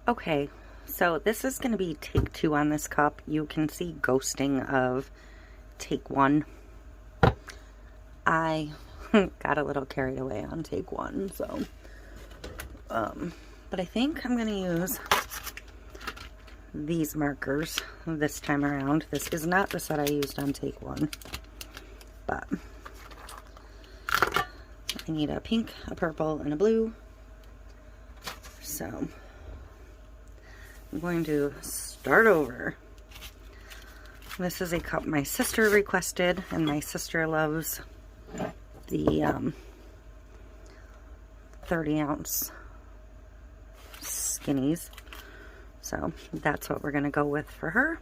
Okay, so this is going to be take 2 on this cup. You can see ghosting of take 1. I got a little carried away on take 1, so but I think I'm going to use these markers this time around. This is not the set I used on take 1, but I need a pink, a purple, and a blue. So I'm going to start over. This is a cup my sister requested, and my sister loves the 30-ounce skinnies. So that's what we're going to go with for her.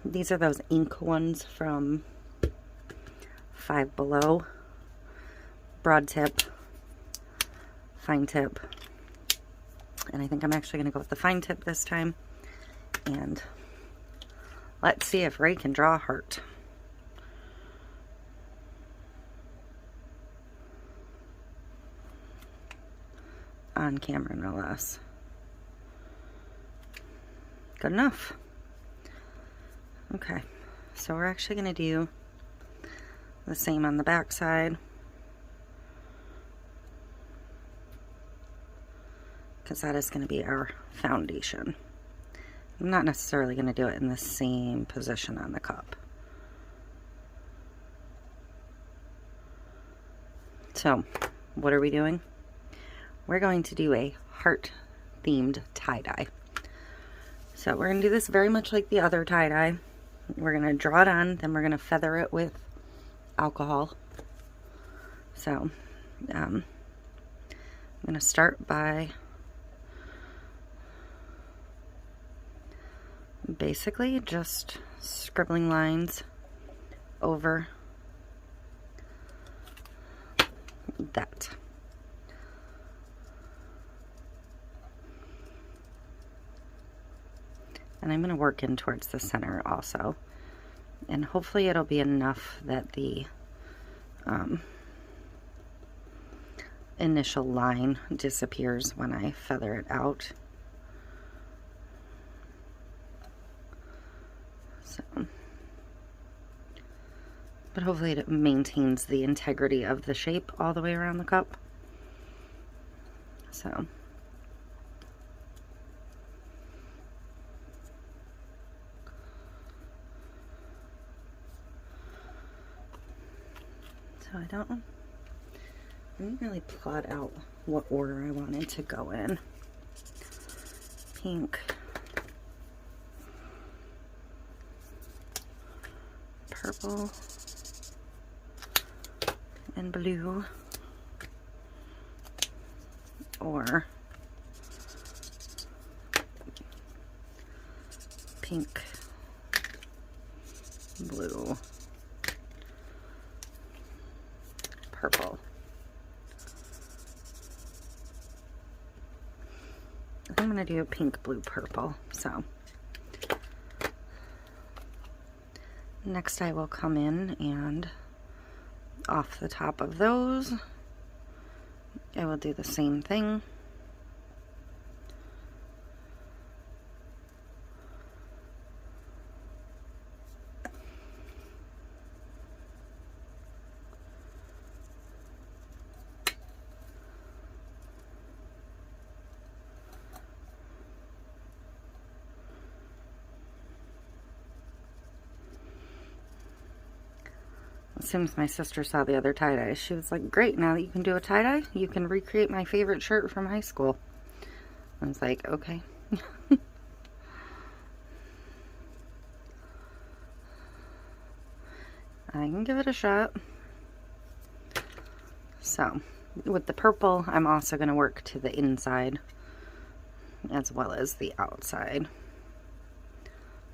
These are those ink ones from Five Below. Broad tip, fine tip, and I think I'm actually going to go with the fine tip this time. And let's see if Ray can draw a heart. On camera, no less. Good enough. Okay, so we're actually going to do the same on the back side, because that is going to be our foundation. I'm not necessarily going to do it in the same position on the cup. So, what are we doing? We're going to do a heart-themed tie-dye. So we're going to do this very much like the other tie-dye. We're going to draw it on, then we're going to feather it with alcohol. So, I'm going to start by basically just scribbling lines over that. And I'm going to work in towards the center also. And hopefully it'll be enough that the initial line disappears when I feather it out. So, but hopefully it maintains the integrity of the shape all the way around the cup. So, I didn't really plot out what order I wanted to go in. Pink, purple, and blue, or pink, blue, purple. I'm going to do pink, blue, purple. So next I will come in and off the top of those I will do the same thing. As soon as my sister saw the other tie-dye, she was like, great, now that you can do a tie-dye, you can recreate my favorite shirt from high school. I was like, okay. I can give it a shot. So, with the purple, I'm also going to work to the inside as well as the outside.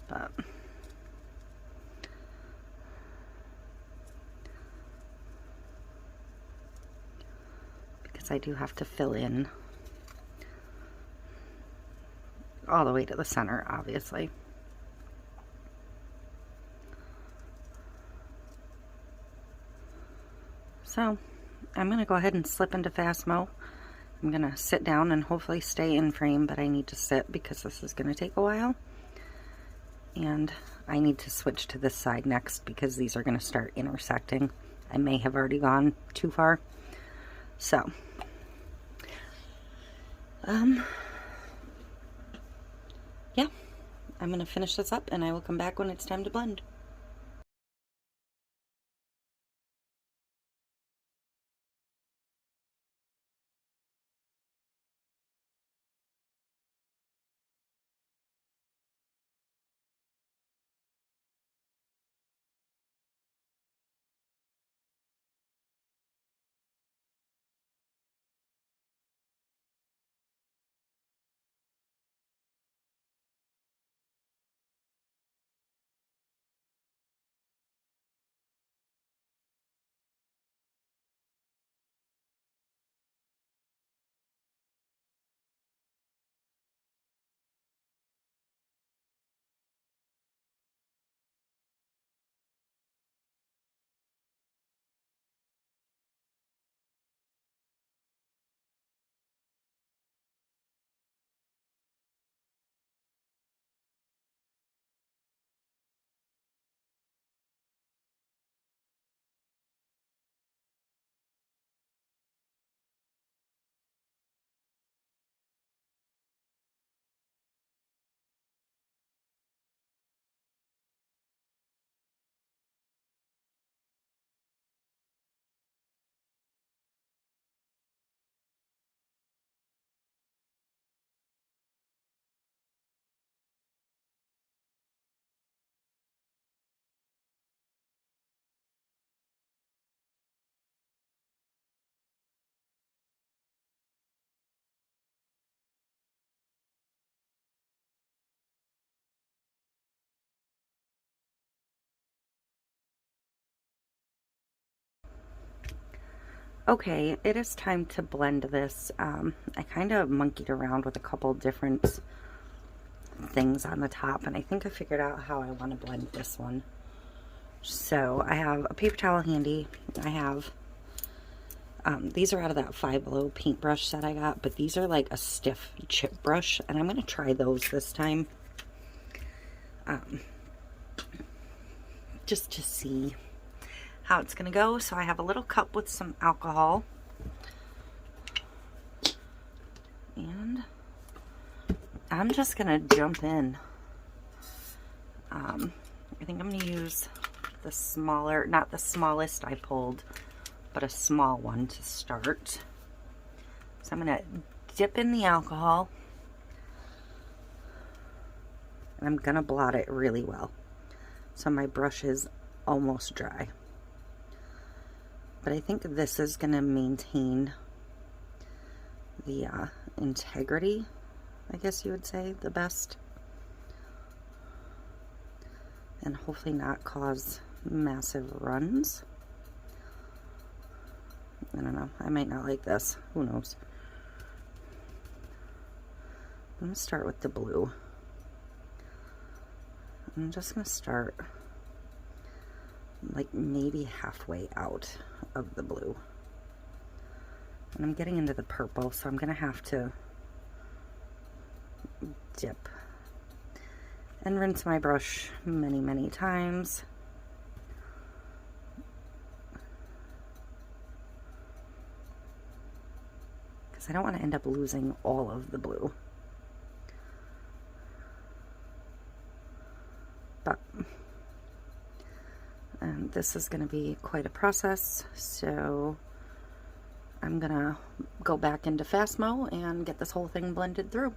But I do have to fill in all the way to the center, obviously. So I'm going to go ahead and slip into fast mo I'm gonna sit down and hopefully stay in frame, but I need to sit because this is gonna take a while. And I need to switch to this side next because these are gonna start intersecting. I may have already gone too far. So, yeah, I'm gonna finish this up and I will come back when it's time to blend. Okay, it is time to blend this. I kind of monkeyed around with a couple different things on the top, and I think I figured out how I want to blend this one. So I have a paper towel handy. I have, these are out of that Five Below paintbrush set I got, but these are like a stiff chip brush, and I'm going to try those this time. Just to see how it's going to go. So I have a little cup with some alcohol. And I'm just going to jump in. I think I'm going to use the smaller, not the smallest I pulled, but a small one to start. So I'm going to dip in the alcohol. And I'm going to blot it really well. So my brush is almost dry. But I think this is going to maintain the integrity, I guess you would say, the best. And hopefully not cause massive runs. I don't know. I might not like this. Who knows? I'm going to start with the blue. I'm just going to start like maybe halfway out of the blue. And I'm getting into the purple, so I'm going to have to dip and rinse my brush many, many times. Because I don't want to end up losing all of the blue. But this is going to be quite a process, so I'm going to go back into Fast Mo and get this whole thing blended through.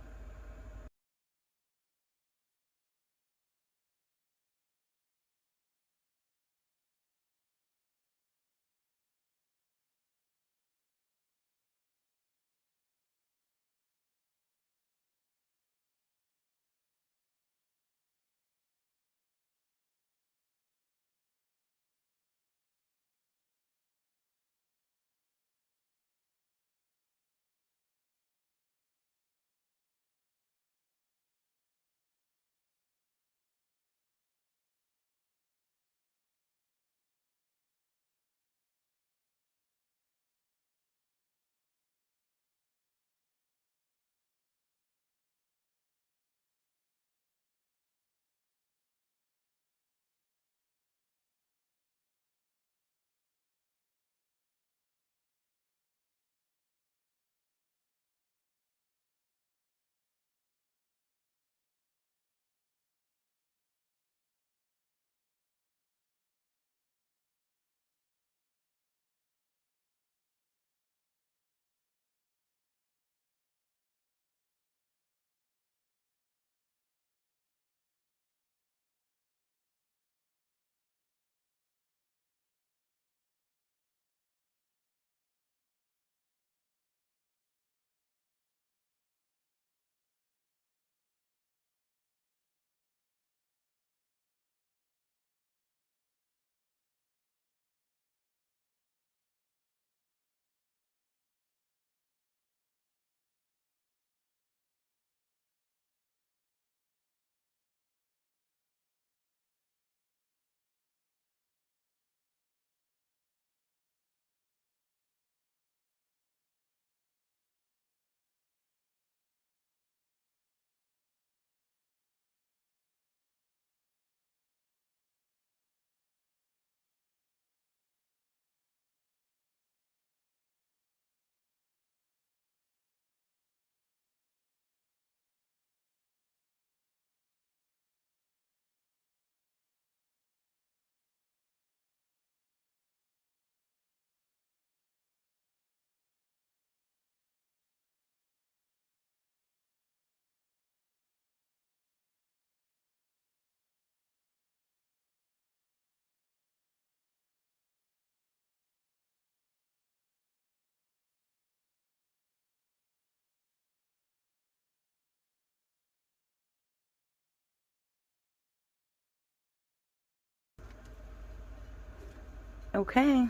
Okay,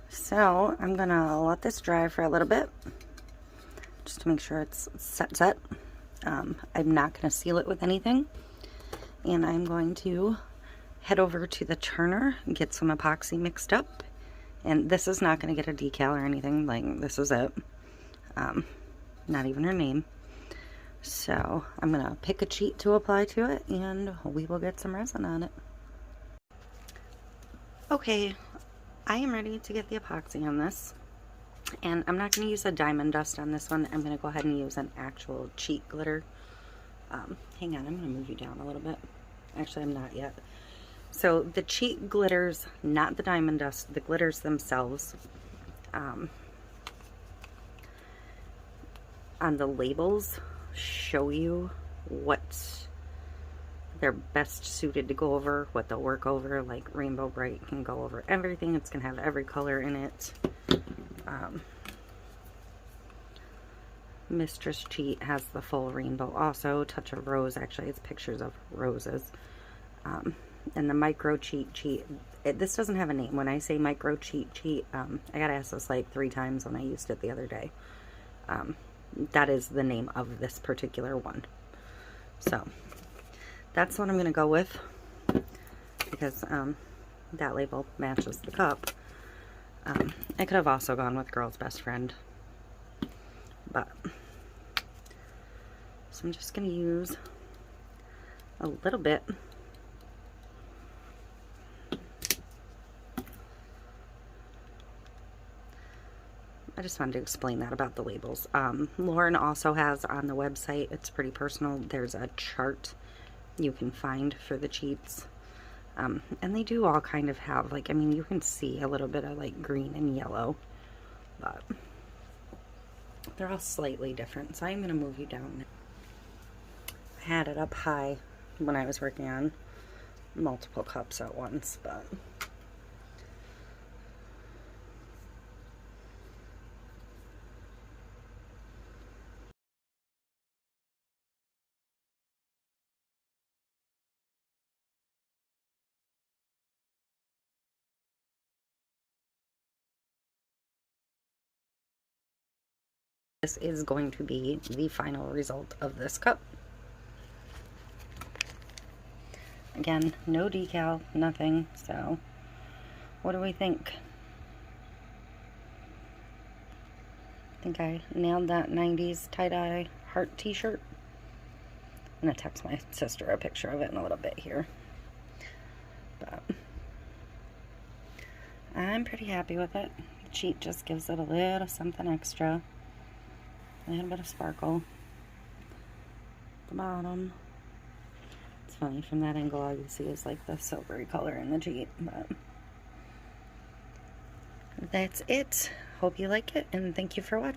so I'm gonna let this dry for a little bit just to make sure it's set. I'm not gonna seal it with anything, and I'm going to head over to the turner and get some epoxy mixed up. And this is not going to get a decal or anything, like this is it, not even her name. So I'm going to pick a cheat to apply to it, and we will get some resin on it. Okay, I am ready to get the epoxy on this, and I'm not going to use a diamond dust on this one. I'm going to go ahead and use an actual cheat glitter. Hang on, I'm going to move you down a little bit. Actually, I'm not yet. So the cheat glitters, not the diamond dust, the glitters themselves, on the labels show you what they're best suited to go over, what they'll work over. Like Rainbow Bright can go over everything. It's going to have every color in it. Mistress Cheat has the full rainbow also. Touch of Rose, actually it's pictures of roses. And the micro cheat, this doesn't have a name. When I say micro cheat, I got asked this like 3 times when I used it the other day. That is the name of this particular one. So that's what I'm going to go with, because that label matches the cup. I could have also gone with Girl's Best Friend, but so I'm just going to use a little bit. I just wanted to explain that about the labels. Lauren also has on the website, It's Pretty Personal, there's a chart you can find for the cheats. And they do all kind of have, like, I mean, you can see a little bit of like green and yellow, but they're all slightly different. So I'm going to move you down. I had it up high when I was working on multiple cups at once, but this is going to be the final result of this cup. Again, no decal, nothing. So what do we think? I think I nailed that 90s tie-dye heart t-shirt. I'm gonna text my sister a picture of it in a little bit here, but I'm pretty happy with it. The cheat just gives it a little something extra. A little bit of sparkle at the bottom. It's funny, from that angle all you see is like the silvery color in the cheat, but that's it. Hope you like it, and thank you for watching.